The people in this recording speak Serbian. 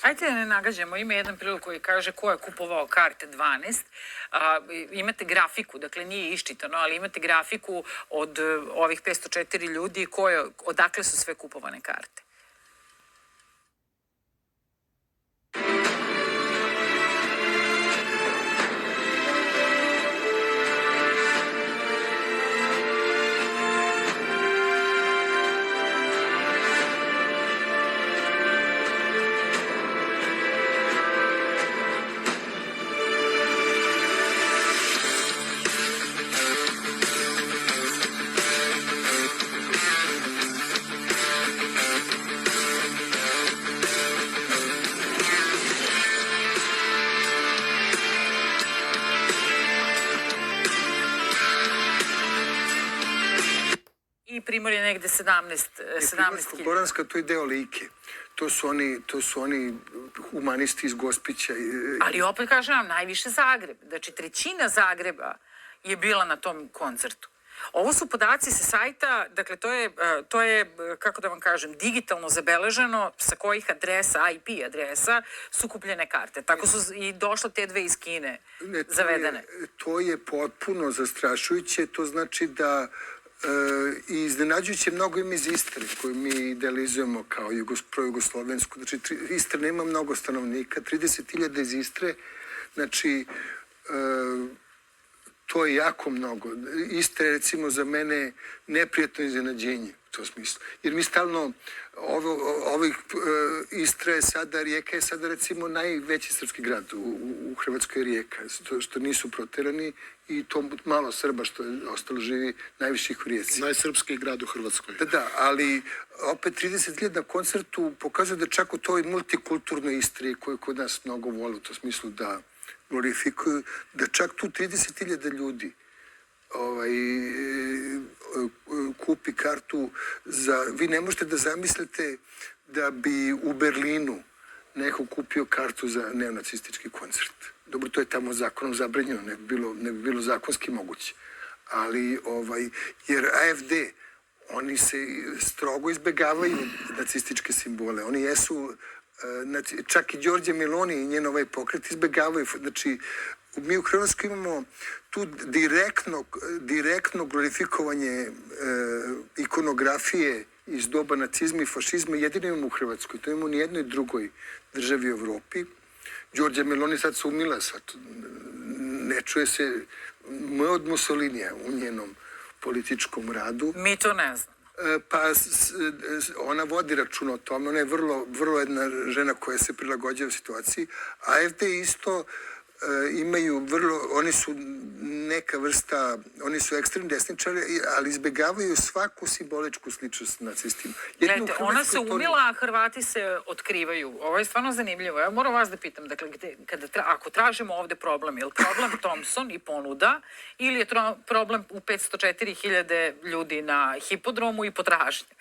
Ajde da ne nagađamo, ima jedan prilog koji kaže ko je kupovao karte 12, imate grafiku, dakle nije iščitano, ali imate grafiku od ovih 504 ljudi odakle su sve kupovane karte. Primor je negde 17.000. Primorsko-goranska, to je deo Like. To su oni humanisti iz Gospića. Ali opet kažem vam, najviše Zagreb. Znači, trećina Zagreba je bila na tom koncertu. Ovo su podaci sa sajta, dakle, to je, kako da vam kažem, digitalno zabeleženo sa kojih adresa, IP adresa, su kupljene karte. Tako su i došle te dve iz Kine zavedene. To je potpuno zastrašujuće. To znači da i iznenađujuće mnogo ima iz Istre koju mi idealizujemo kao projugoslovensku. Znači, Istra nema mnogo stanovnika, 30.000 iz Istre, znači to je jako mnogo. Istra je recimo za mene neprijatno iznenađenje u tom smislu. Jer mi stalno, Istra je sada, Rijeka je sada recimo najveći srpski grad u Hrvatskoj je Rijeka, što nisu proterani i to malo Srba što je ostalo živi najviše ih u Rijeci. Najsrpski grad u Hrvatskoj. Da, ali opet 30.000 na koncertu pokazuje da čak u toj multikulturnoj Istri koju kod nas mnogo vole u tom smislu da glorifikuju, da čak tu 30.000 ljudi kupi kartu za... Vi ne možete da zamislite da bi u Berlinu neko kupio kartu za neonacistički koncert. Dobro, to je tamo zakonom zabranjeno, ne bi bilo zakonski moguće. Ali, jer AFD, oni se strogo izbegavaju nacističke simbole. Oni jesu, čak i Đorđe Meloni i njen ovaj pokret izbegavaju. Znači, mi u Hrvatskoj imamo tu direktno glorifikovanje ikonografije iz doba nacizma i fašizma, jedino imamo u Hrvatskoj. To imamo u nijednoj drugoj državi u Evropi. Đorđe Meloni sad se umila, sad ne čuje se od Mussolinija u njenom političkom radu. Mi to ne znam. Pa ona vodi računa o tome, ona je vrlo jedna žena koja se prilagođava situaciji. AFD isto imaju oni su neka vrsta, oni su ekstremni desničari, ali izbegavaju svaku simboličku sličnost s nacistima. Gledajte, ona se umila, a Hrvati se otkrivaju. Ovo je stvarno zanimljivo. Ja moram vas da pitam, dakle, ako tražimo ovde problem, je li problem Thompson i ponuda, ili je problem u 504.000 ljudi na hipodromu i potražnje?